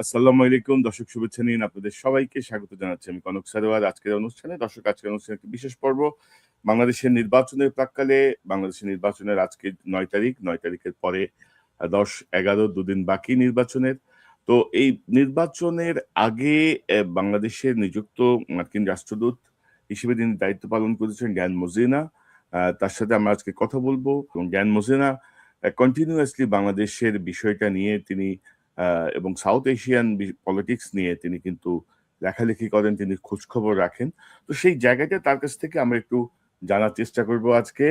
আসসালামু আলাইকুম দর্শক, শুভেচ্ছা নিন আপনাদের সবাইকে স্বাগত জানাচ্ছি আমি কনক সারওয়ার। আজকের অনুষ্ঠানে আজকের অনুষ্ঠানে একটি বিশেষ পর্ব বাংলাদেশের নির্বাচনের প্রাক্কালে। বাংলাদেশের নির্বাচনের আজকে 9 তারিখ, 9 তারিখের পরে 10, 11 দুদিন বাকি নির্বাচনের। তো এই নির্বাচনের আগে বাংলাদেশের নিযুক্ত মার্কিন রাষ্ট্রদূত হিসেবে তিনি দায়িত্ব পালন করেছেন জ্ঞান মজিনা। তার সাথে আমরা আজকে কথা বলবো। জ্ঞান মজিনা কন্টিনিউয়াসলি বাংলাদেশের বিষয়টা নিয়ে তিনি এবং সাউথ এশিয়ান পলিটিক্স নিয়ে তিনি কিন্তু লেখালেখি করেন, তিনি খোঁজখবর রাখেন। তো সেই জায়গাটা তার কাছ থেকে আমরা একটু জানার চেষ্টা করব আজকে।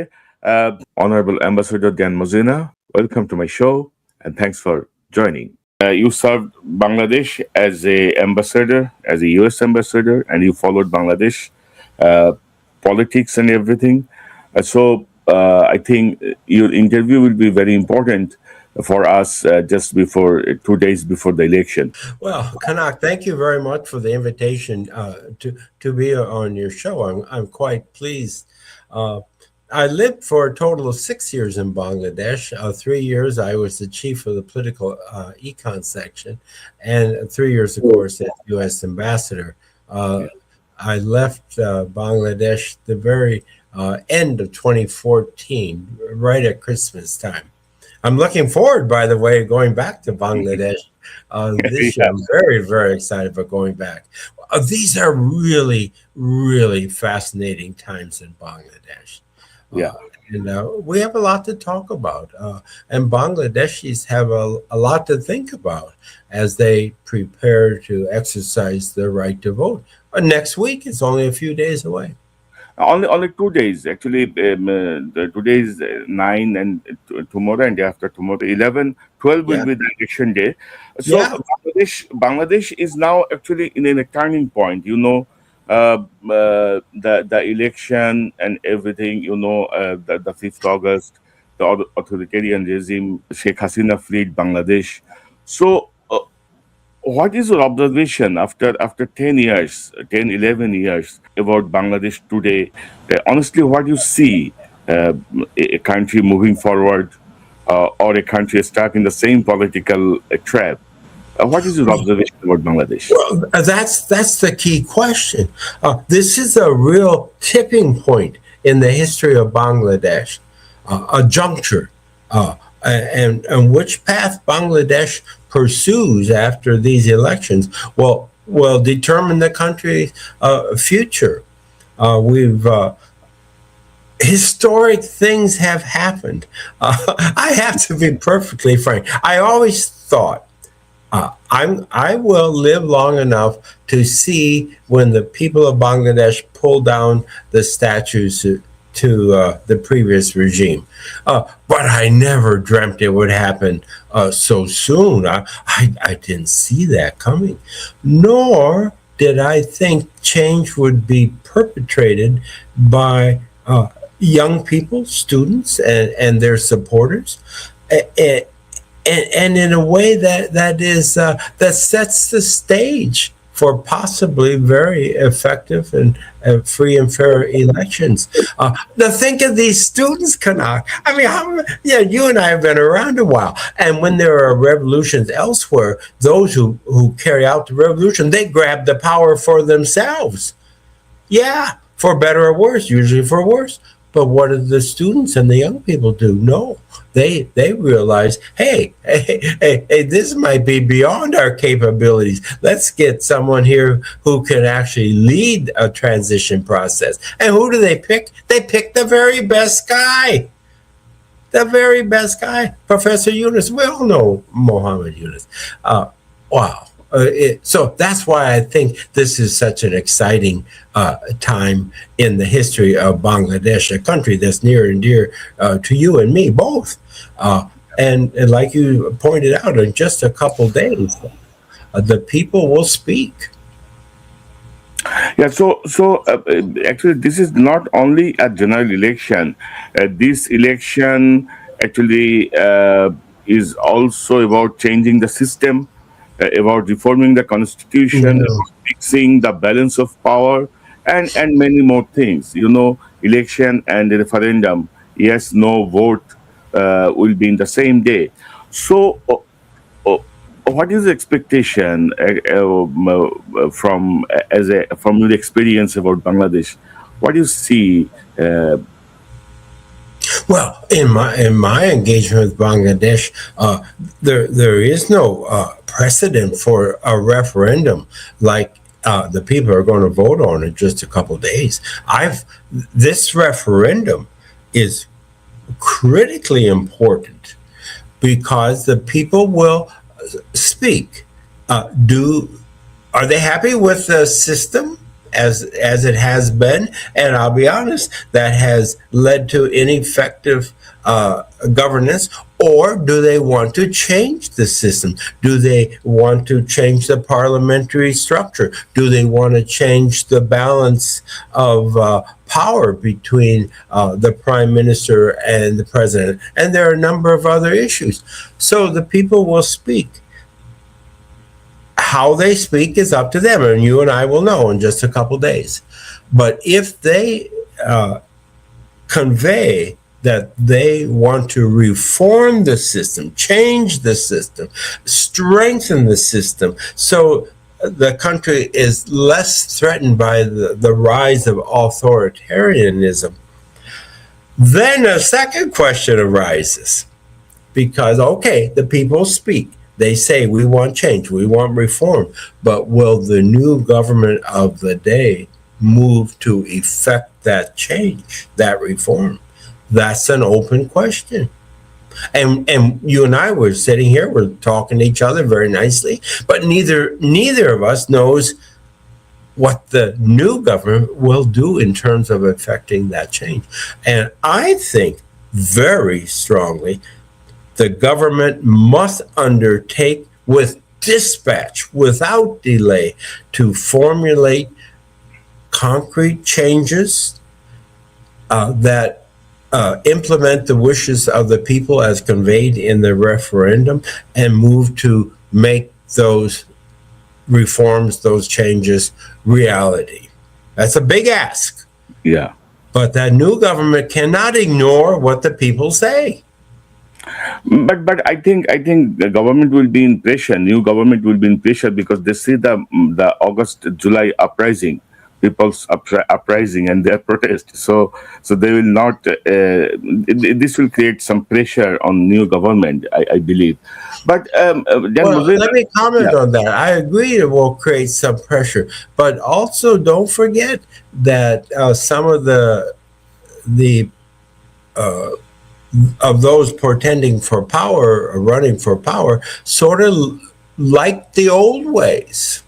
অনারেবল অ্যাম্বাসেডর জ্ঞান মজিনা, welcome to my show and thanks for joining. You served Bangladesh as a ambassador, as a US ambassador, and you followed Bangladesh politics and everything. I think your interview will be very important for us just before 2 days before the election. Well, Kanak, thank you very much for the invitation to be on your show. I'm quite pleased. I lived for a total of 6 years in Bangladesh. 3 years I was the chief of the political econ section, and 3 years, of course, as U.S. ambassador. I left Bangladesh the very end of 2014, right at Christmas time. I'm looking forward, by the way, going back to Bangladesh this year. I'm very, very excited about going back. These are really, really fascinating times in Bangladesh. And we have a lot to talk about. And Bangladeshis have a lot to think about as they prepare to exercise their right to vote. Next week, it's only a few days away. Only 2 days actually. Today is 9 and tomorrow and day after tomorrow 11, 12 will be the election day. So Bangladesh is now actually in a turning point. You know, the election and everything. You know, the 5th August, the authoritarian regime, Sheikh Hasina fled Bangladesh. So what is your observation after 10 years, 10, 11 years about Bangladesh today? Honestly, what you see a country moving forward or a country stuck in the same political trap? What is your observation about Bangladesh? Well, that's the key question. This is a real tipping point in the history of Bangladesh, a juncture. And which path Bangladesh pursues after these elections will determine the country's future. Historic things have happened. I have to be perfectly frank. I always thought I will live long enough to see when the people of Bangladesh pull down the statues to the previous regime. But I never dreamt it would happen so soon. I didn't see that coming. Nor did I think change would be perpetrated by young people, students, and their supporters. And in a way that sets the stage for possibly very effective and free and fair elections. Now think of these students, Kanak. I mean, you and I have been around a while. And when there are revolutions elsewhere, those who carry out the revolution, they grab the power for themselves. Yeah, for better or worse, usually for worse. But what do the students and the young people do? No, they realize, hey, this might be beyond our capabilities. Let's get someone here who can actually lead a transition process. And who do they pick? They pick the very best guy. The very best guy, Professor Yunus. We all know Mohammed Yunus. Wow. So that's why I think this is such an exciting time in the history of Bangladesh, a country that's near and dear to you and me both. And like you pointed out, in just a couple days, the people will speak. Yeah, so actually, this is not only a general election. This election actually is also about changing the system, about reforming the constitution, about fixing the balance of power, and many more things. You know, election and the referendum, yes, no vote will be in the same day. So what is the expectation from your experience about Bangladesh? What do you see? Well, in my engagement with Bangladesh, there is no precedent for a referendum like the people are going to vote on in just a couple of days. This referendum is critically important because the people will speak. Are they happy with the system as it has been? And I'll be honest, that has led to ineffective governance. Or do they want to change the system? Do they want to change the parliamentary structure? Do they want to change the balance of power between the prime minister and the president? And there are a number of other issues. So the people will speak. How they speak is up to them, and you and I will know in just a couple days. But if they convey that they want to reform the system, change the system, strengthen the system, so the country is less threatened by the rise of authoritarianism, then a second question arises. Because, okay, the people speak. They say, we want change, we want reform, but will the new government of the day move to effect that change, that reform? That's an open question. And you and I were sitting here, we're talking to each other very nicely, but neither of us knows what the new government will do in terms of effecting that change. And I think very strongly the government must undertake with dispatch, without delay, to formulate concrete changes that implement the wishes of the people as conveyed in the referendum and move to make those reforms, those changes, reality. That's a big ask. Yeah. But that new government cannot ignore what the people say. But I think the government will be in pressure. New government will be in pressure because they see the July uprising, people's uprising and their protest. So they will not. This will create some pressure on new government, I believe. But let me comment on that. I agree it will create some pressure, but also don't forget that some of the of those portending for power or running for power sort of like the old ways.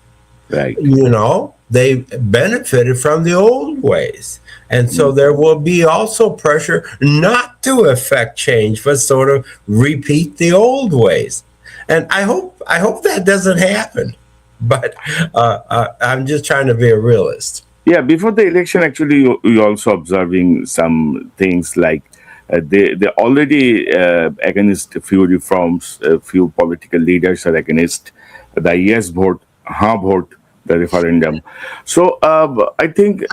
Right. You know, they benefited from the old ways. And so there will be also pressure not to affect change, but sort of repeat the old ways. And I hope that doesn't happen. But I'm just trying to be a realist. Yeah, before the election, actually, you're also observing some things like they already against a few reforms, a few political leaders are against the yes vote, ha vote, the referendum. So I think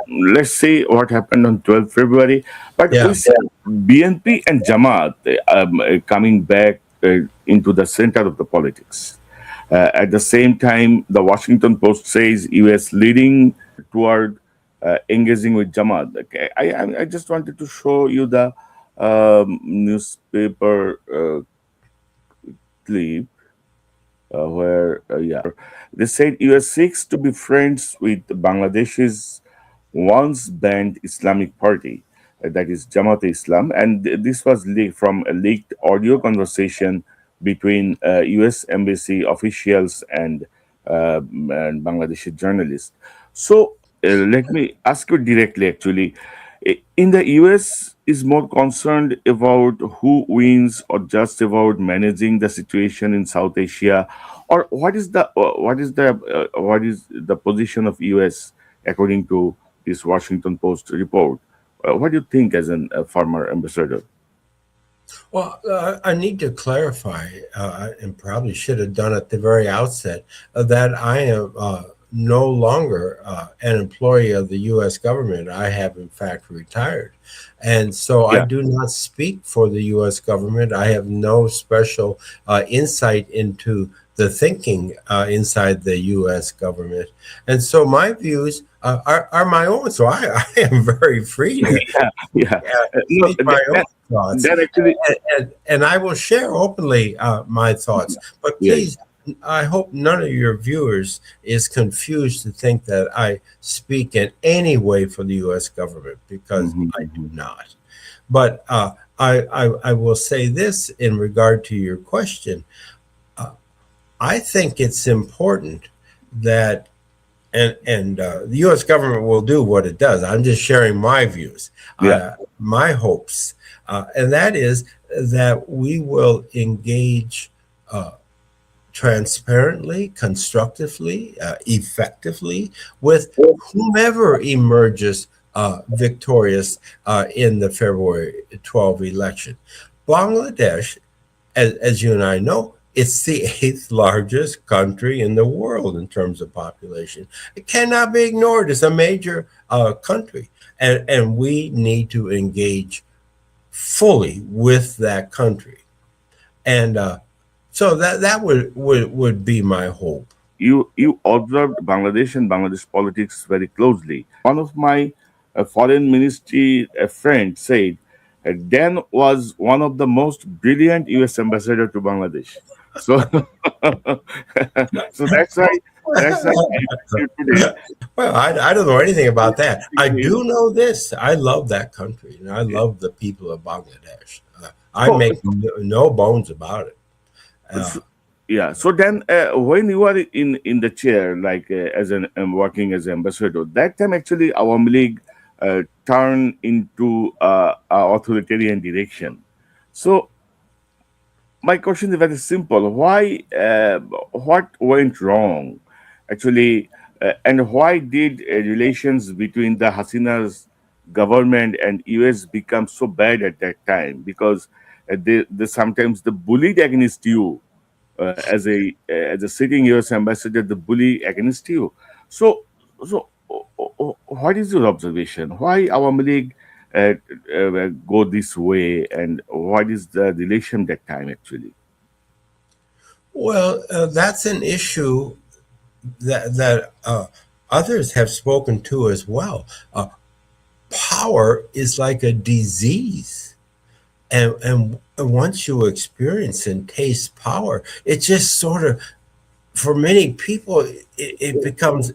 let's see what happened on 12th February. But we see BNP and Jamaat coming back into the center of the politics. At the same time, the Washington Post says U.S. leading toward engaging with Jamaat. Okay, I just wanted to show you the newspaper clip where they said US seeks to be friends with Bangladesh's once banned Islamic party, that is Jamat-e-Islam, and this was leaked from a leaked audio conversation between US embassy officials and Bangladeshi journalists. So let me ask you directly, actually. In the US is more concerned about who wins or just about managing the situation in South Asia, or what is the position of US according to this Washington Post report? What do you think as a former ambassador? Well, I need to clarify, and probably should have done at the very outset, that I am no longer an employee of the U.S. government. I have, in fact, retired. And so I do not speak for the U.S. government. I have no special insight into the thinking inside the U.S. government. And so my views are my own. So I am very free to Yeah. No, speak my own thoughts. that actually, And I will share openly my thoughts. But yeah. please, I hope none of your viewers is confused to think that I speak in any way for the U.S. government, because I do not. But I will say this in regard to your question. I think it's important that, and the U.S. government will do what it does. I'm just sharing my views, Yeah. my hopes, and that is that we will engage transparently, constructively, effectively with whomever emerges victorious in the February 12 election. Bangladesh, as you and I know, it's the 8th largest country in the world in terms of population. It cannot be ignored. It's a major country, and we need to engage fully with that country. And so that would be my hope. You observed Bangladesh and Bangladesh politics very closely. One of my foreign ministry friends said Dan was one of the most brilliant U.S. ambassador to Bangladesh. So, so that's why I asked you today. Well, I don't know anything about that. I do know this. I love that country, and I love the people of Bangladesh. I So, make no bones about it. so- yeah. So then, when you are in the chair, like as an working as ambassador, that time actually Awami League turned into a authoritarian direction. So my question is very simple: Why? What went wrong, actually, and why did relations between the Hasina's government and US become so bad at that time? Because they sometimes the bullied against you as a sitting U.S. ambassador, the bully against you. So, what is your observation? Why Awami League go this way, and what is the relation that time actually? Well, that's an issue that others have spoken to as well. Power is like a disease, and once you experience and taste power, it just sort of, for many people, it becomes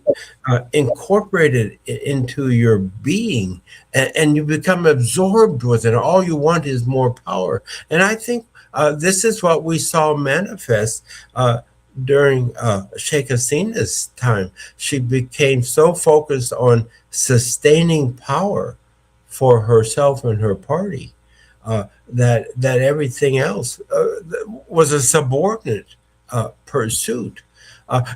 incorporated into your being, and you become absorbed with it. All you want is more power. And I think this is what we saw manifest during Sheikh Hasina's time. She became so focused on sustaining power for herself and her party that everything else was a subordinate pursuit.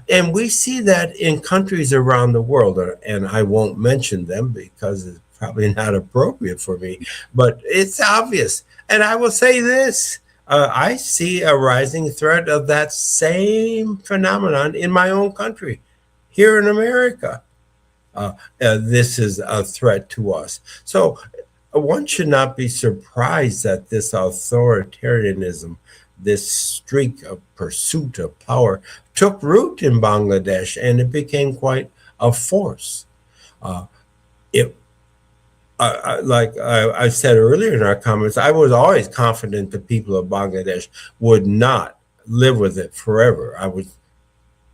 And we see that in countries around the world, and I won't mention them because it's probably not appropriate for me, but it's obvious. And I will say this. I see a rising threat of that same phenomenon in my own country, here in America. This is a threat to us. So one should not be surprised that this authoritarianism, this streak of pursuit of power, took root in Bangladesh, and it became quite a force. It like I said earlier in our comments, I was always confident the people of Bangladesh would not live with it forever.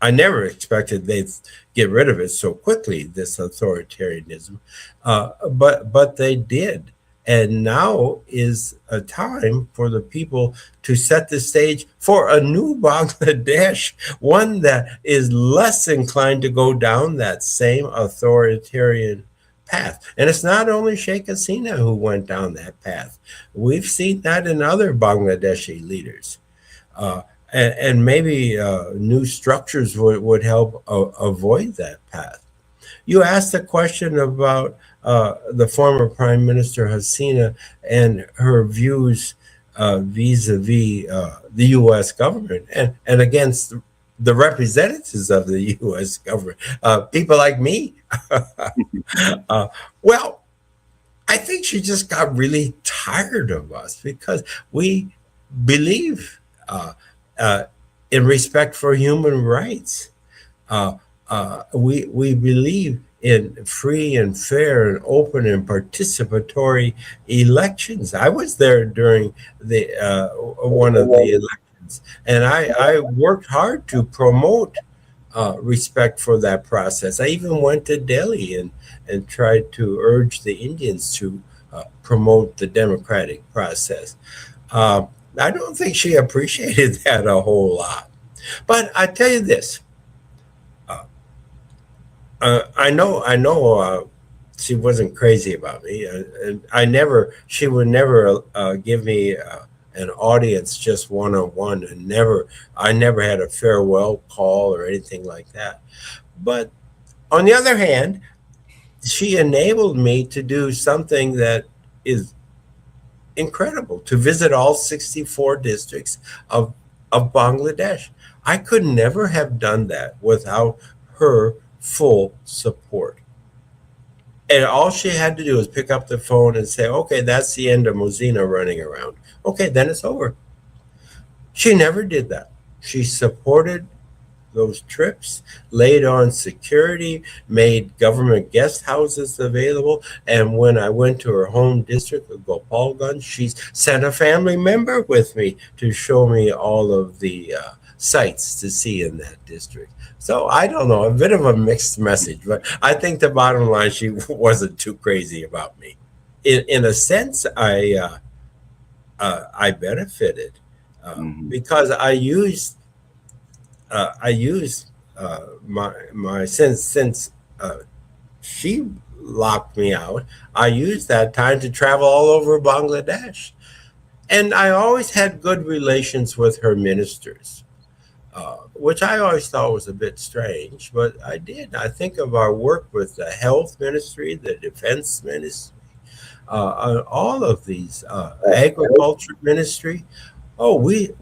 I never expected they'd get rid of it so quickly, this authoritarianism, but they did. And now is a time for the people to set the stage for a new Bangladesh, one that is less inclined to go down that same authoritarian path. And it's not only Sheikh Hasina who went down that path. We've seen that in other Bangladeshi leaders. And maybe new structures would help avoid that path. You asked a question about the former Prime Minister Hasina and her views vis-a-vis the U.S. government and against the representatives of the U.S. government, people like me. Well, I think she just got really tired of us because we believe in respect for human rights. We believe in free and fair and open and participatory elections. I was there during the one of the elections, and I worked hard to promote respect for that process. I even went to Delhi and tried to urge the Indians to promote the democratic process. I don't think she appreciated that a whole lot. But I tell you this, I know she wasn't crazy about me. She would never give me an audience just one-on-one, and I never had a farewell call or anything like that. But on the other hand, she enabled me to do something that is incredible, to visit all 64 districts of Bangladesh. I could never have done that without her full support. And all she had to do was pick up the phone and say, okay, that's the end of Mozina running around. Okay, then it's over. She never did that. She supported those trips, laid on security, made government guest houses available. And when I went to her home district of Gopalganj, she sent a family member with me to show me all of the sights to see in that district. So I don't know, a bit of a mixed message, but I think the bottom line, she wasn't too crazy about me. In a sense, I benefited because I used my since she locked me out, I used that time to travel all over Bangladesh, and I always had good relations with her ministers. Which I always thought was a bit strange, but I did. I think of our work with the health ministry, the defense ministry, all of these agriculture ministry. Oh, we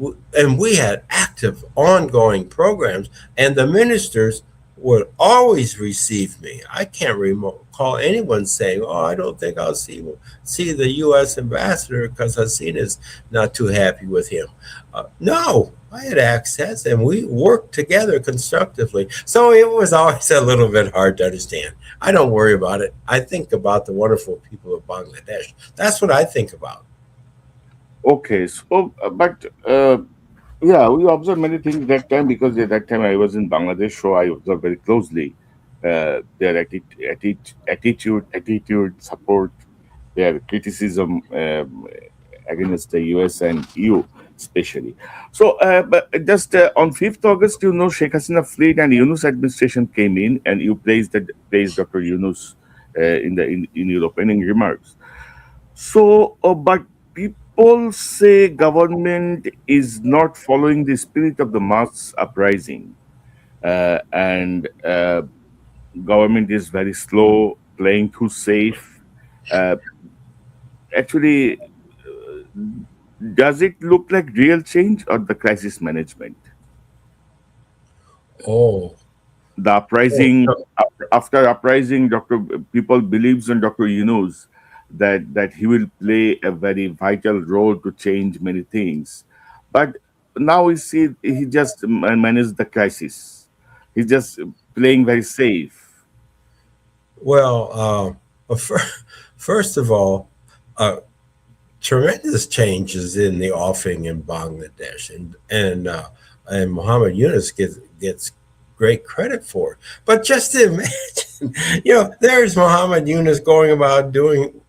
had active, ongoing programs, and the ministers would always receive me. I can't recall anyone saying, "Oh, I don't think I'll see the U.S. ambassador because Hasina's not too happy with him." No, I had access, and we worked together constructively. So it was always a little bit hard to understand. I don't worry about it. I think about the wonderful people of Bangladesh. That's what I think about. Okay, so but yeah, we observed many things that time because at that time I was in Bangladesh, so I observed very closely their attitude, support, their criticism against the US and EU, especially. So, but just on 5th August, Sheikh Hasina fled and Yunus administration came in, and you praised Dr. Yunus in your opening remarks. So, but people say government is not following the spirit of the mass uprising, and government is very slow, playing too safe. Uh, Actually, does it look like real change or the crisis management? Oh, The uprising, after uprising, people believes in Dr. Yunus that he will play a very vital role to change many things, but now we see he just managed the crisis. He's just playing very safe. well, first of all, tremendous changes in the offing in Bangladesh, and Muhammad Yunus gets great credit for it. But just imagine, there's Muhammad Yunus going about doing,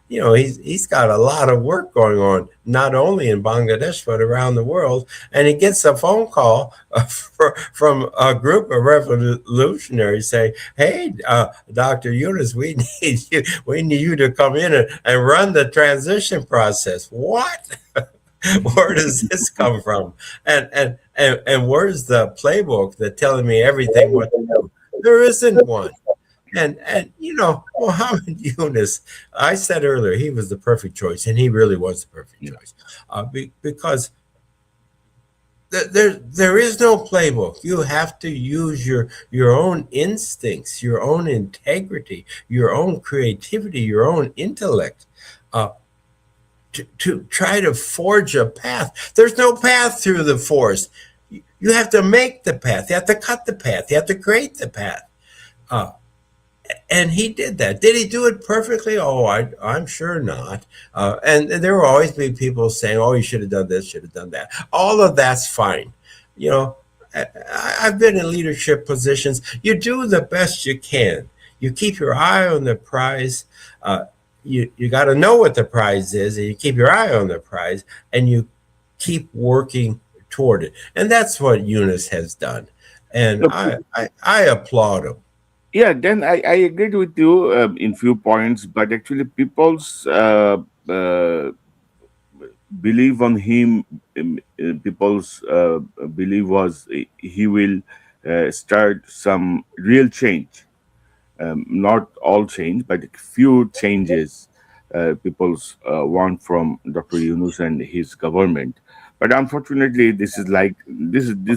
he's got a lot of work going on, not only in Bangladesh, but around the world. And he gets a phone call from a group of revolutionaries saying, hey, Dr. Yunus, we need you to come in and run the transition process. What? Where does this come from? And where's the playbook that telling me everything what to do? There isn't one. And Muhammad Yunus, I said earlier, he was the perfect choice, and he really was the perfect choice, because there is no playbook. You have to use your own instincts, your own integrity, your own creativity, your own intellect, to try to forge a path. There's no path through the forest. You have to make the path. You have to cut the path. You have to create the path. And he did that. Did he do it perfectly? Oh, I'm sure not. And there will always be people saying, oh, you should have done this, should have done that. All of that's fine. You know, I've been in leadership positions. You do the best you can. You keep your eye on the prize. You got to know what the prize is, and you keep your eye on the prize, and you keep working toward it. And that's what Yunus has done. And I applaud him. Yeah, then I agreed with you in few points, but actually people's belief on him, people's belief was he will start some real change. Not all change, but few changes people's want from Dr. Yunus and his government. But unfortunately, this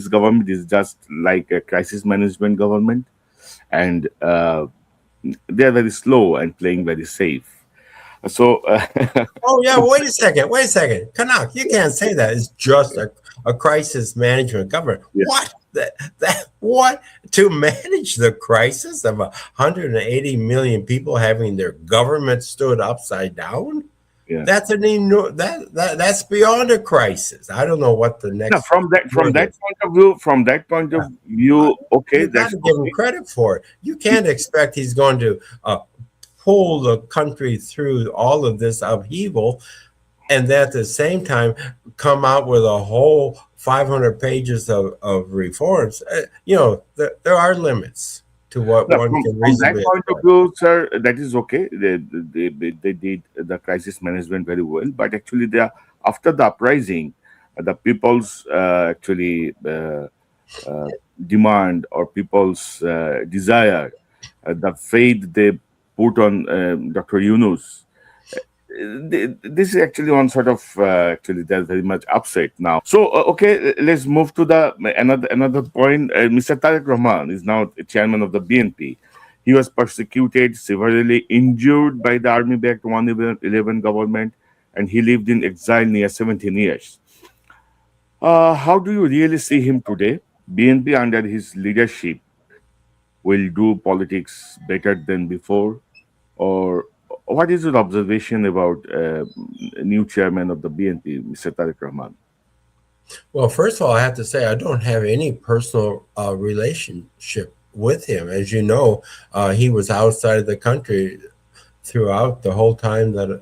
government is just like a crisis management government, and they are very slow and playing very safe. So, Oh yeah, wait a second. Kanak, you can't say that. It's just a crisis management government. Yeah. What? What? To manage the crisis of 180 million people having their government stood upside down? yeah. That's that's beyond a crisis. I don't know what the next. No, from that point of view, okay, You got that's to give him okay. credit for it. You can't expect he's going to pull the country through all of this upheaval, and at the same time come out with a whole 500 pages of reforms. There are limits to what No, one from can that reasonably point of expect. view, sir, that is okay. They did the crisis management very well, but actually, after the uprising, the people's actually demand or people's desire, the faith they put on Dr. Yunus. This is actually one sort of actually they're very much upset now. So okay, let's move to the another point. Mr. Tariq Rahman is now chairman of the BNP. He was persecuted, severely injured by the army-backed 111 government, and he lived in exile near 17 years. How do you really see him today? BNP under his leadership will do politics better than before, or what is your observation about new chairman of the BNP, Mr. Tariq Rahman? Well, first of all, I have to say I don't have any personal relationship with him. As you know, he was outside of the country throughout the whole time that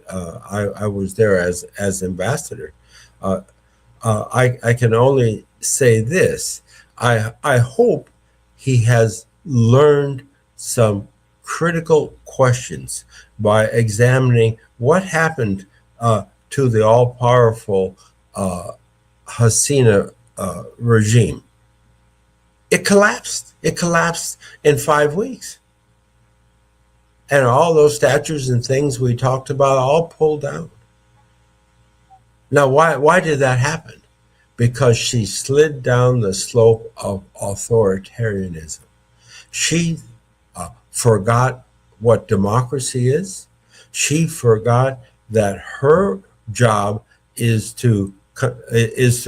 I was there as ambassador. I can only say this. I hope he has learned some critical questions by examining what happened to the all-powerful Hasina regime. It collapsed. It collapsed in 5 weeks. And all those statues and things we talked about all pulled down. Now, why did that happen? Because she slid down the slope of authoritarianism. She forgot what democracy is. She forgot that her job is to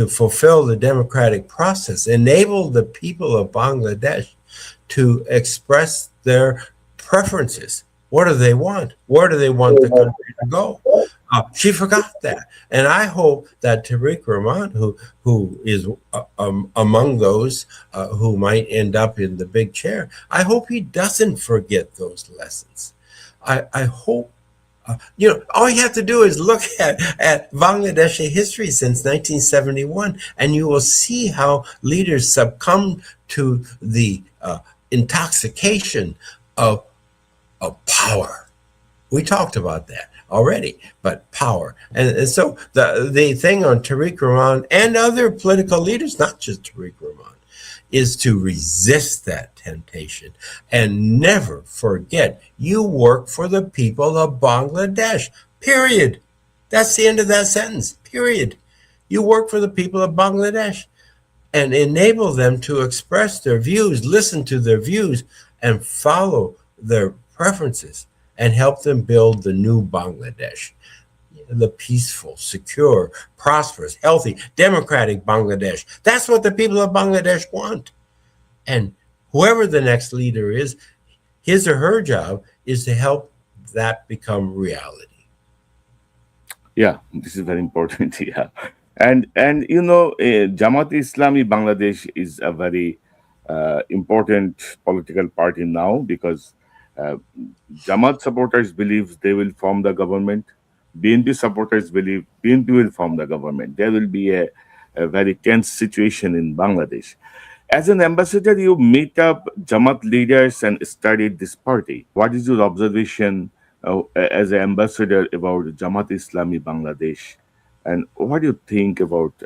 fulfill the democratic process, enable the people of Bangladesh to express their preferences. What do they want? Where do they want the country to go? She forgot that. And I hope that Tariq Rahman, who is among those who might end up in the big chair, I hope he doesn't forget those lessons. I hope, all you have to do is look at Bangladeshi history since 1971, and you will see how leaders succumb to the intoxication of power. We talked about that already, but power. And so the thing on Tariq Rahman and other political leaders, not just Tariq Rahman, is to resist that temptation and never forget you work for the people of Bangladesh, period. That's the end of that sentence, period. You work for the people of Bangladesh and enable them to express their views, listen to their views, and follow their preferences, and help them build the new Bangladesh. the peaceful, secure, prosperous, healthy, democratic Bangladesh. That's what the people of Bangladesh want. And whoever the next leader is, his or her job is to help that become reality. Yeah, this is very important. Yeah, and Jamat-e-Islami Bangladesh is a very important political party now because uh, Jamaat supporters believe they will form the government. BNP supporters believe BNP will form the government. There will be a very tense situation in Bangladesh. As an ambassador, you meet up Jamaat leaders and studied this party. What is your observation as an ambassador about Jamat-e-Islami Bangladesh? And what do you think about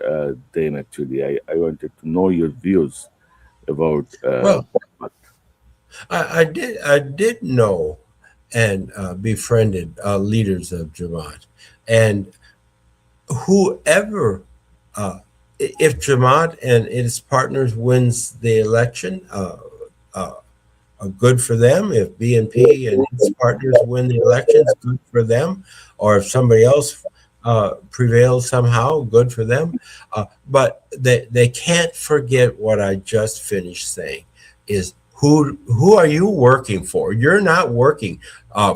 them actually? I wanted to know your views about Well, Jamaat. I did know and befriended leaders of Jamaat, and whoever, uh, if Jamaat and its partners wins the election, uh, good for them. If BNP and its partners win the elections, good for them. Or if somebody else prevails somehow, good for them. But they can't forget what I just finished saying is who are you working for? You're not working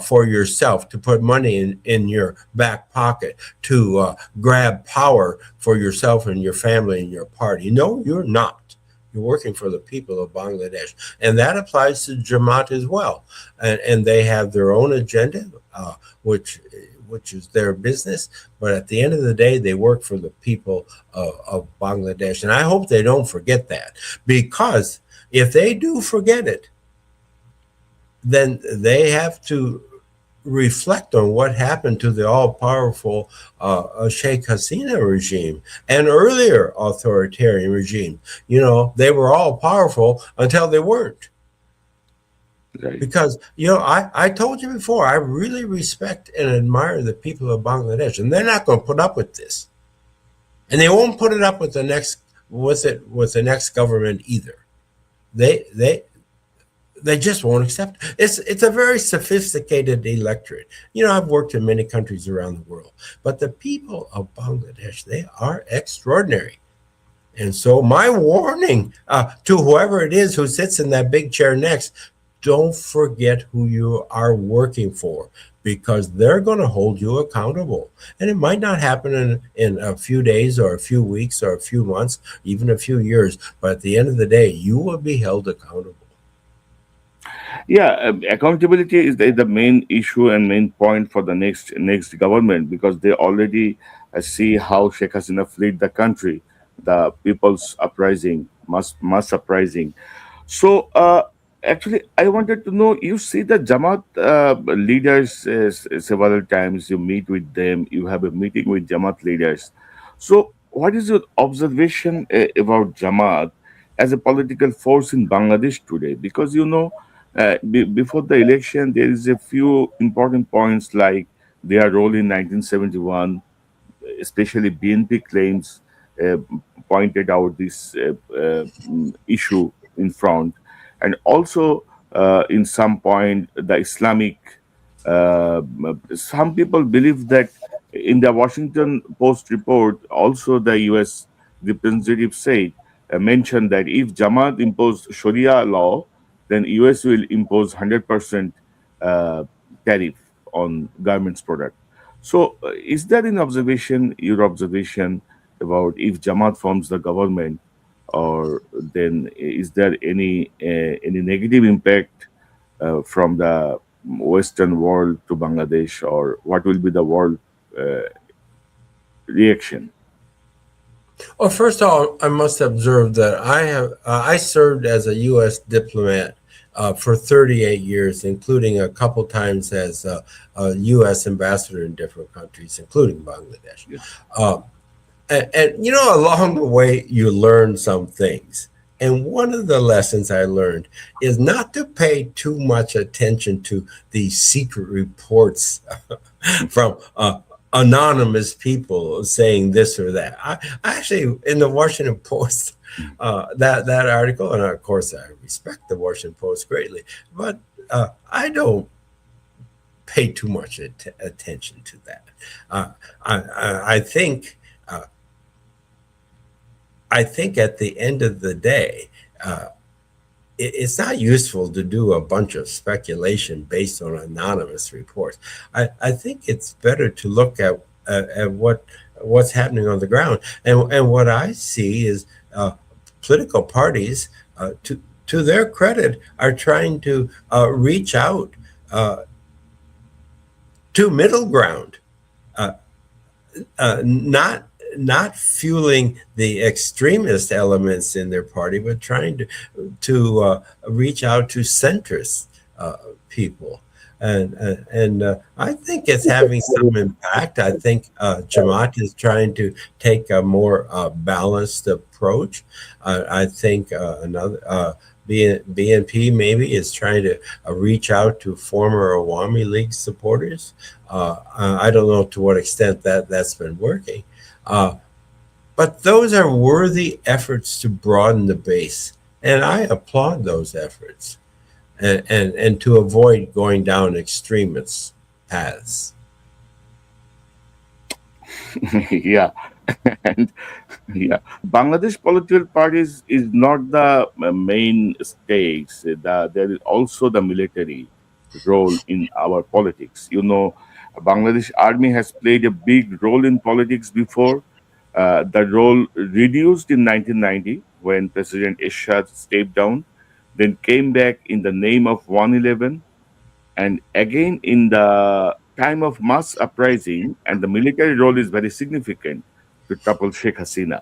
for yourself to put money in your back pocket to grab power for yourself and your family and your party. No, you're not. You're working for the people of Bangladesh. And that applies to Jamaat as well. And they have their own agenda, which is their business. But at the end of the day, they work for the people of Bangladesh. And I hope they don't forget that, because if they do forget it, then they have to reflect on what happened to the all-powerful Sheikh Hasina regime and earlier authoritarian regime. You know, they were all powerful until they weren't. Right. Because, I told you before, I really respect and admire the people of Bangladesh, and they're not going to put up with this. And they won't put it up with the next government either. They just won't accept it. It's a very sophisticated electorate. I've worked in many countries around the world, but the people of Bangladesh, they are extraordinary. And so my warning to whoever it is who sits in that big chair next, don't forget who you are working for, because they're going to hold you accountable. And it might not happen in a few days or a few weeks or a few months, even a few years. But at the end of the day, you will be held accountable. Yeah, accountability is the main issue and main point for the next government, because they already see how Sheikh Hasina fled the country, the people's uprising, mass uprising. So actually, I wanted to know. You see the Jamaat leaders several times. You meet with them. You have a meeting with Jamaat leaders. So, what is your observation about Jamaat as a political force in Bangladesh today? Because before the election, there is a few important points like their role in 1971, especially BNP claims uh, pointed out this issue in front, and also in some point the Islamic. Some people believe that in the Washington Post report, also the U.S. representative said mentioned that if Jamaat imposed Sharia law, then U.S. will impose 100% tariff on garments product. So, is there an observation, your observation about if Jamaat forms the government, or then is there any negative impact from the Western world to Bangladesh, or what will be the world uh, reaction? Well, first of all, I must observe that I served as a U.S. diplomat for 38 years, including a couple times as a U.S. ambassador in different countries, including Bangladesh. Yeah. And along the way, you learn some things. And one of the lessons I learned is not to pay too much attention to these secret reports from anonymous people saying this or that. I actually, in the Washington Post, that article, and of course I respect the Washington Post greatly, but I don't pay too much attention to that. I think at the end of the day, it's not useful to do a bunch of speculation based on anonymous reports. I think it's better to look at what's happening on the ground, and what I see is political parties, to their credit, are trying to reach out to middle ground, not fueling the extremist elements in their party, but trying to reach out to centrist people. And I think it's having some impact. I think Jamaat is trying to take a more balanced approach. I think another BNP maybe is trying to reach out to former Awami League supporters. I don't know to what extent that's been working. But those are worthy efforts to broaden the base, and I applaud those efforts, and to avoid going down extremist paths. Yeah. And yeah, Bangladesh political parties is not the main stakes. There is also the military role in our politics. You know, Bangladesh army has played a big role in politics before. The role reduced in 1990 when President Ershad stepped down, then came back in the name of 111, and again in the time of mass uprising, and the military role is very significant to topple Sheikh Hasina.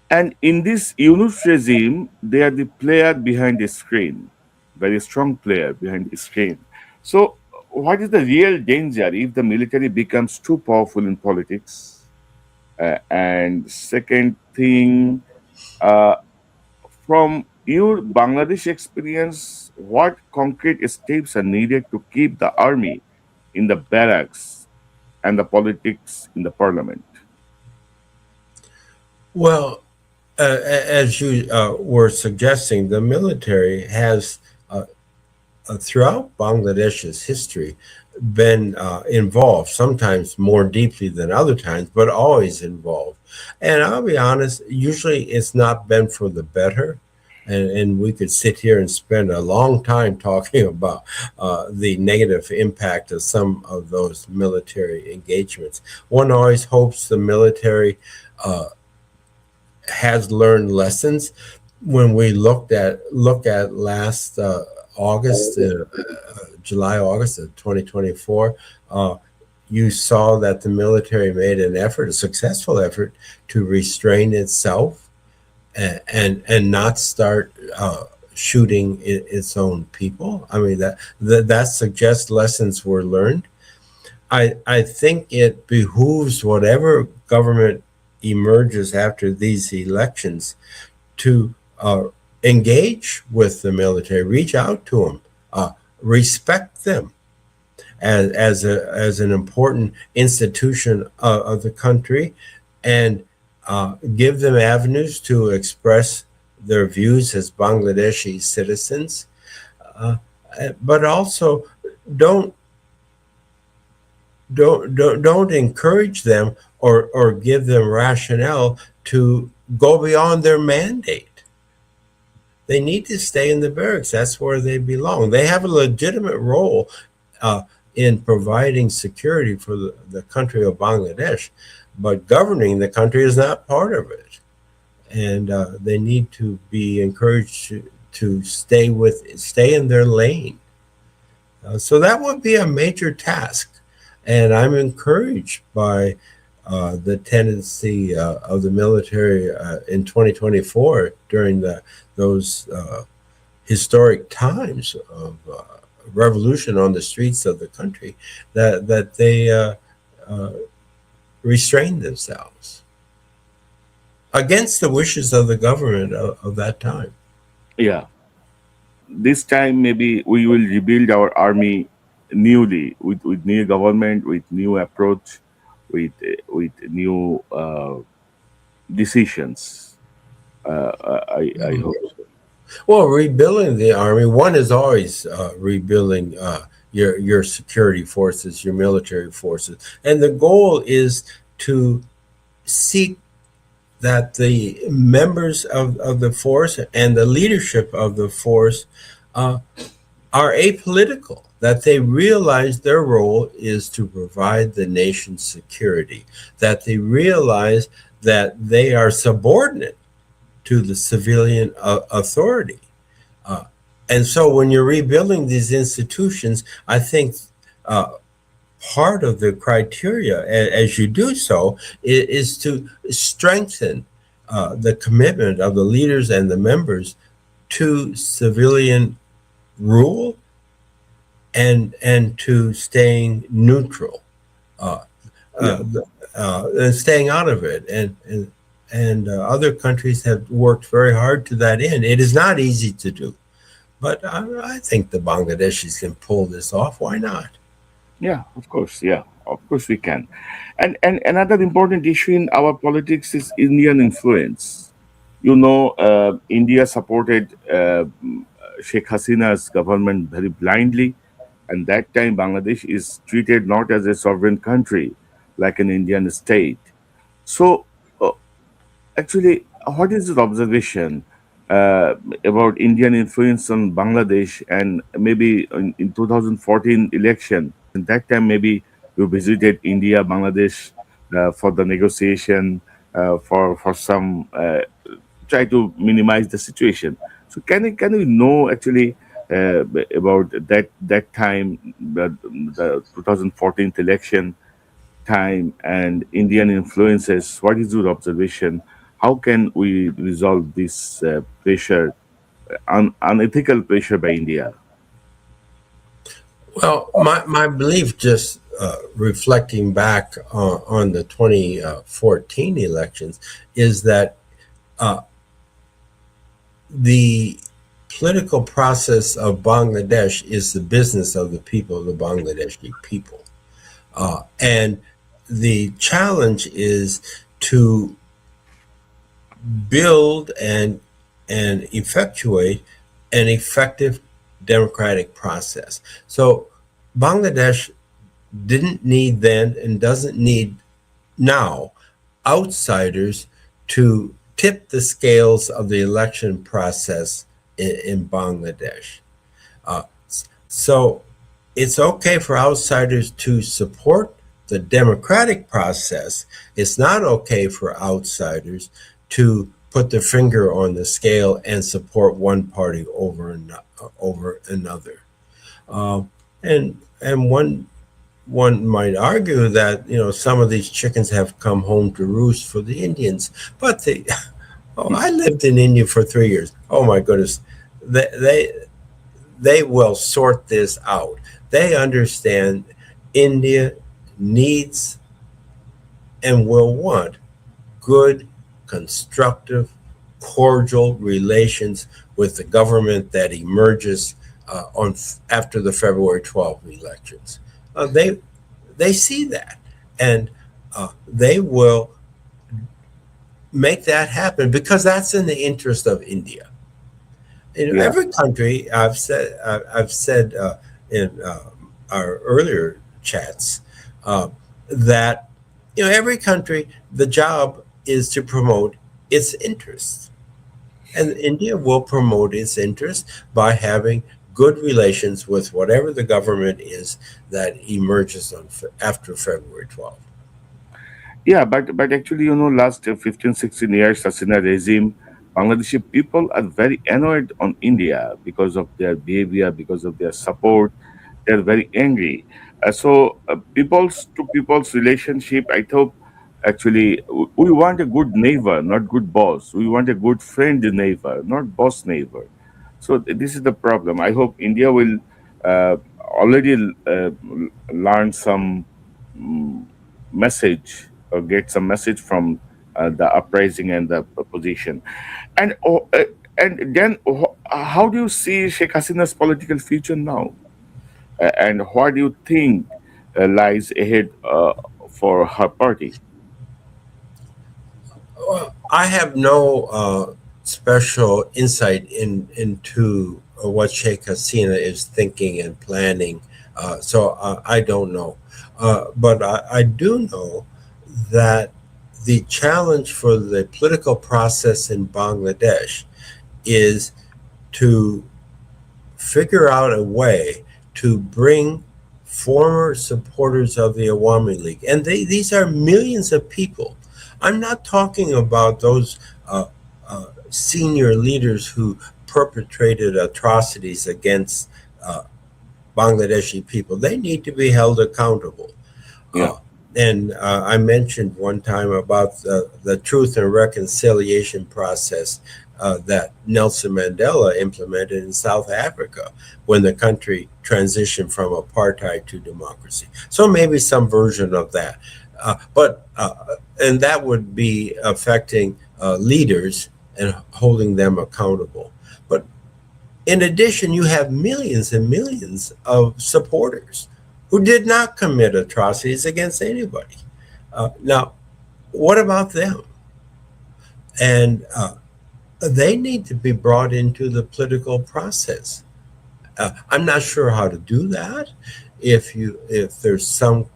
And in this Yunus regime, they are the player behind the screen, very strong player behind the screen. So, what is the real danger if the military becomes too powerful in politics? And second thing, uh, from your Bangladesh experience, what concrete steps are needed to keep the army in the barracks and the politics in the parliament? Well, as you were suggesting, the military has, throughout Bangladesh's history, been involved, sometimes more deeply than other times, but always involved. And I'll be honest, usually it's not been for the better. And we could sit here and spend a long time talking about the negative impact of some of those military engagements. One always hopes the military has learned lessons. When we look at last August, July, August of 2024, you saw that the military made an effort, a successful effort, to restrain itself and not start shooting its own people. I mean, that suggests lessons were learned. I think it behooves whatever government emerges after these elections to engage with the military, reach out to them, respect them as an important institution of the country, and give them avenues to express their views as Bangladeshi citizens, but also don't encourage them or give them rationale to go beyond their mandate. They need to stay in the barracks. That's where they belong. They have a legitimate role in providing security for the country of Bangladesh, but governing the country is not part of it. And they need to be encouraged to stay in their lane. So that would be a major task. And I'm encouraged by the tendency of the military in 2024 during those historic times of revolution on the streets of the country, that they restrained themselves against the wishes of the government of that time. Yeah. This time, maybe we will rebuild our army newly with new government, with new approach, with new decisions. I hope so. Well, rebuilding the army, one is always rebuilding your security forces, your military forces. And the goal is to seek that the members of the force and the leadership of the force are apolitical, that they realize their role is to provide the nation's security, that they realize that they are subordinate to the civilian authority. And so when you're rebuilding these institutions, I think part of the criteria as you do so is to strengthen the commitment of the leaders and the members to civilian rule and to staying neutral, and staying out of it. And other countries have worked very hard to that end. It is not easy to do, but I think the Bangladeshis can pull this off. Why not? Yeah, of course. Yeah, of course we can. And another important issue in our politics is Indian influence. India supported Sheikh Hasina's government very blindly, and that time Bangladesh is treated not as a sovereign country, like an Indian state. So, actually, what is your observation about Indian influence on Bangladesh, and maybe in 2014 election? In that time, maybe you visited India, Bangladesh for the negotiation, for some try to minimize the situation. So can we know actually about that time, the 2014 election time and Indian influences? What is your observation? How can we resolve this pressure, unethical pressure by India? Well, my belief, just reflecting back on the 2014 elections, is that the political process of Bangladesh is the business of the people, the Bangladeshi people. And the challenge is to build and effectuate an effective democratic process. So Bangladesh didn't need then and doesn't need now outsiders to tip the scales of the election process in Bangladesh. So it's okay for outsiders to support the democratic process. It's not okay for outsiders to put their finger on the scale and support one party over another. And one might argue that some of these chickens have come home to roost for the Indians, but I lived in India for 3 years. Oh my goodness, they will sort this out. They understand India needs and will want good, constructive, cordial relations with the government that emerges after the February 12th elections. They see that, and they will make that happen because that's in the interest of India. In every country, I've said in our earlier chats that every country, the job is to promote its interests, and India will promote its interests by having good relations with whatever the government is that emerges after February 12th. Yeah, but actually, last 15, 16 years, Hasina regime, Bangladeshi people are very annoyed on India because of their behavior, because of their support. They're very angry. People's to people's relationship, I thought, actually, we want a good neighbor, not good boss. We want a good friend neighbor, not boss neighbor. So this is the problem. I hope India will already learn some message or get some message from the uprising and the opposition. And then, how do you see Sheikh Hasina's political future now? And what do you think lies ahead for her party? I have no special insight into what Sheikh Hasina is thinking and planning I don't know. But I do know that the challenge for the political process in Bangladesh is to figure out a way to bring former supporters of the Awami League, and these are millions of people. I'm not talking about those senior leaders who perpetrated atrocities against Bangladeshi people. They need to be held accountable. Yeah. And I mentioned one time about the Truth and Reconciliation process that Nelson Mandela implemented in South Africa when the country transitioned from apartheid to democracy. So maybe some version of that. And that would be affecting leaders and holding them accountable. But in addition, you have millions and millions of supporters who did not commit atrocities against anybody. Now, what about them? And they need to be brought into the political process. I'm not sure how to do that. If there's some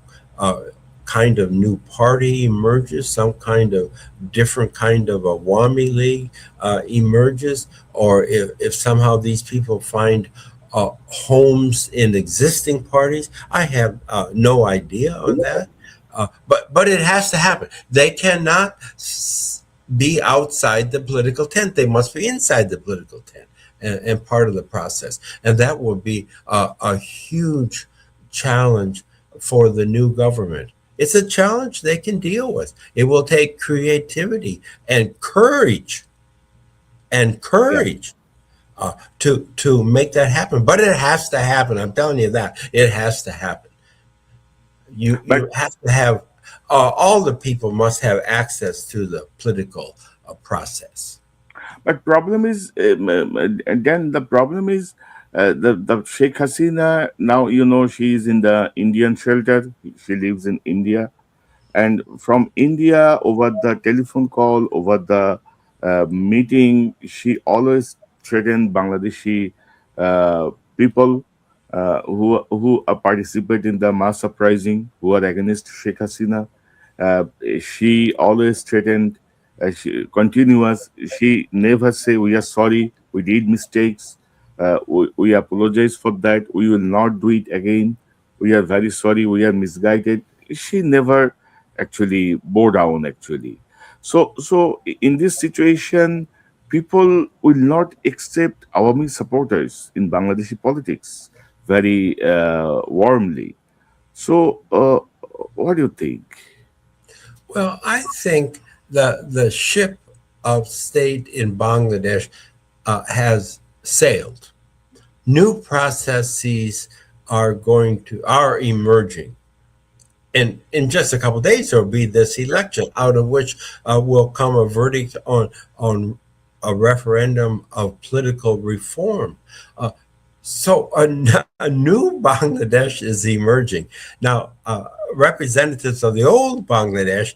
kind of new party emerges, some kind of different kind of Awami League emerges, or if somehow these people find homes in existing parties, I have no idea on that. But it has to happen. They cannot be outside the political tent. They must be inside the political tent and part of the process. And that will be a huge challenge for the new government. It's a challenge they can deal with. It will take creativity and courage to make that happen. But it has to happen. I'm telling you that. It has to happen. You have to have, all the people must have access to the political process. But problem is, again, the problem is the Sheikh Hasina. Now she is in the Indian shelter. She lives in India, and from India over the telephone call, over the meeting, she always threatened Bangladeshi people who participate in the mass uprising, who are against Sheikh Hasina. She always threatened. Continuous. She never say we are sorry. We did mistakes. We apologize for that. We will not do it again. We are very sorry. We are misguided. She never actually bore down. Actually, so in this situation, people will not accept Awami supporters in Bangladeshi politics very warmly. So, what do you think? Well, I think the ship of state in Bangladesh has sailed. New processes are emerging. And in just a couple of days, there will be this election, out of which will come a verdict on a referendum of political reform. So a new Bangladesh is emerging. Now, representatives of the old Bangladesh,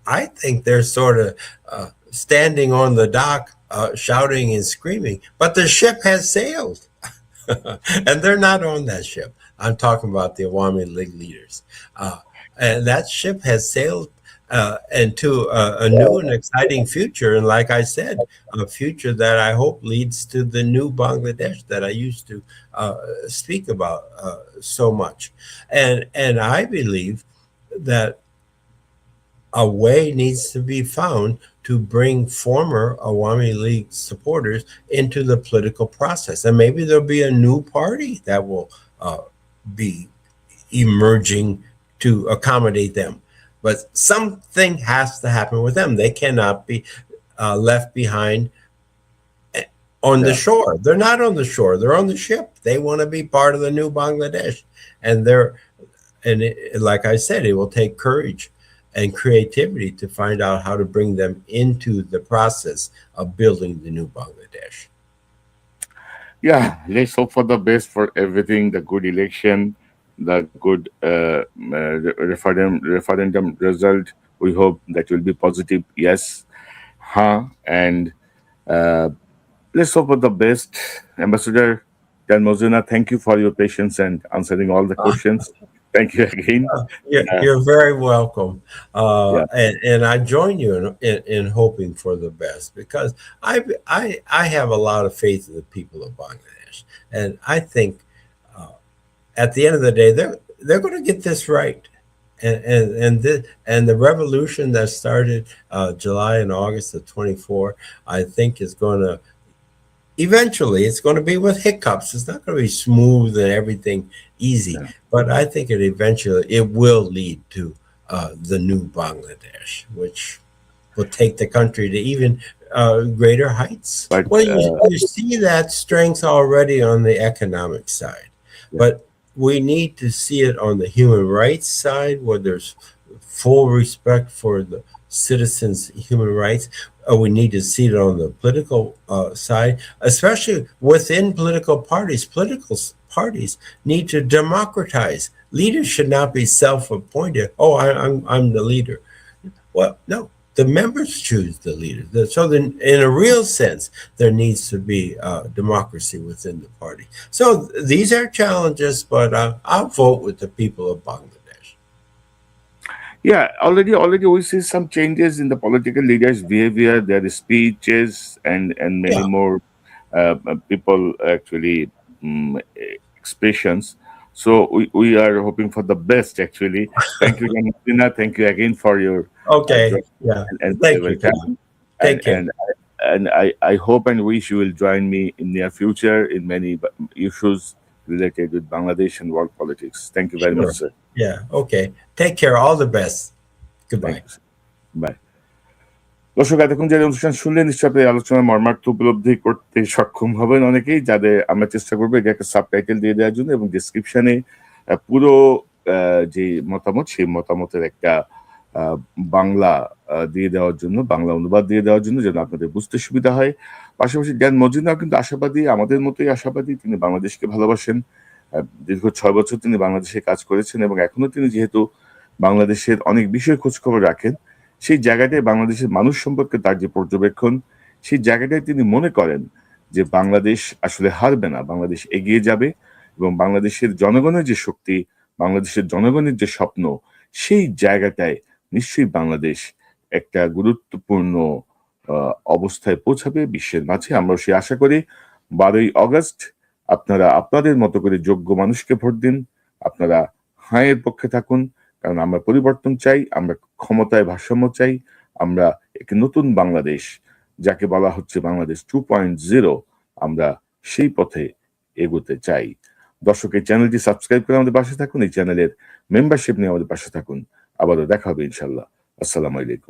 I think they're sort of standing on the dock, shouting and screaming, but the ship has sailed. And they're not on that ship. I'm talking about the Awami League leaders. And that ship has sailed into a new and exciting future. And like I said, a future that I hope leads to the new Bangladesh that I used to speak about so much. And I believe that a way needs to be found to bring former Awami League supporters into the political process. And maybe there'll be a new party that will be emerging to accommodate them. But something has to happen with them. They cannot be left behind on the shore. They're not on the shore. They're on the ship. They want to be part of the new Bangladesh. And like I said, it will take courage and creativity to find out how to bring them into the process of building the new Bangladesh. Yeah, let's hope for the best for everything, the good election, the good referendum result. We hope that will be positive. Yes. And let's hope for the best. Ambassador, Jan Mozena, thank you for your patience and answering all the questions. Thank you again. You're very welcome. Yeah. And I join you in hoping for the best, because I have a lot of faith in the people of Bangladesh. And I think at the end of the day, they're going to get this right. And the revolution that started July and August of 24, I think is going to eventually, it's going to be with hiccups. It's not going to be smooth and everything easy, but I think it will lead to the new Bangladesh, which will take the country to even greater heights. But, well, you see that strength already on the economic side, but we need to see it on the human rights side, where there's full respect for the citizens' human rights. We need to see it on the political side, especially within political parties. Political parties need to democratize. Leaders should not be self-appointed. Oh, I'm the leader. Well, no, the members choose the leader. So then, in a real sense, there needs to be democracy within the party. So these are challenges, but I'll vote with the people of Bangladesh. Yeah, already we see some changes in the political leaders' behavior, their speeches, and many more people actually expressions. So we are hoping for the best. Actually, thank you, Janina. Thank you again for your and thank you. Take care. And I hope and wish you will join me in near future in many issues related with Bangladesh and world politics. Thank you very much, sir. Yeah, okay. Take care. All the best. Goodbye. Bye. দর্শক, এতক্ষণ যে অনুষ্ঠান শুনলেন, নিশ্চয়ই আপনি আলোচনার মর্মার্থ উপলব্ধি করতে সক্ষম হবেন অনেকেই, যাদের আমরা চেষ্টা করবো এটা একটা সাবটাইটেল দিয়ে দেওয়ার জন্য, এবং ডিসক্রিপশনে পুরো যে মতামত, সেই মতামতের একটা বাংলা দিয়ে দেওয়ার জন্য, বাংলা অনুবাদ দিয়ে দেওয়ার জন্য, যেন আপনাদের বুঝতে সুবিধা হয়। পাশাপাশি জ্ঞান মজুমদার কিন্তু আশাবাদী, আমাদের মতোই আশাবাদী। তিনি বাংলাদেশকে ভালোবাসেন। দীর্ঘ 6 বছর তিনি বাংলাদেশে কাজ করেছেন, এবং এখনো তিনি যেহেতু বাংলাদেশের অনেক বিষয় খোঁজখবর রাখেন, সেই জায়গাটায় বাংলাদেশের মানুষ সম্পর্কে তার যে পর্যবেক্ষণ, সেই জায়গাটায় তিনি মনে করেন যে বাংলাদেশ আসলে হারবে না, বাংলাদেশ এগিয়ে যাবে, এবং বাংলাদেশের জনগণের যে শক্তি, বাংলাদেশের জনগণের যে স্বপ্ন, সেই জায়গাটায় নিশ্চয়ই বাংলাদেশ একটা গুরুত্বপূর্ণ অবস্থায় পৌঁছাবে বিশ্বের মাঝে। আমরা সে আশা করি। 12ই অগস্ট আপনারা আপনাদের মতো করে যোগ্য মানুষকে ভোট দিন। আপনারা হায়ের পক্ষে থাকুন, কারণ আমরা পরিবর্তন চাই, আমরা ক্ষমতায় ভারসাম্য চাই, আমরা একটি নতুন বাংলাদেশ, যাকে বলা হচ্ছে বাংলাদেশ 2.0, আমরা সেই পথে এগোতে চাই। দর্শক, এই চ্যানেলটি সাবস্ক্রাইব করে আমাদের পাশে থাকুন, এই চ্যানেলের মেম্বারশিপ নিয়ে আমাদের পাশে থাকুন। আবারও দেখা হবে ইনশাল্লাহ। আসসালামু আলাইকুম।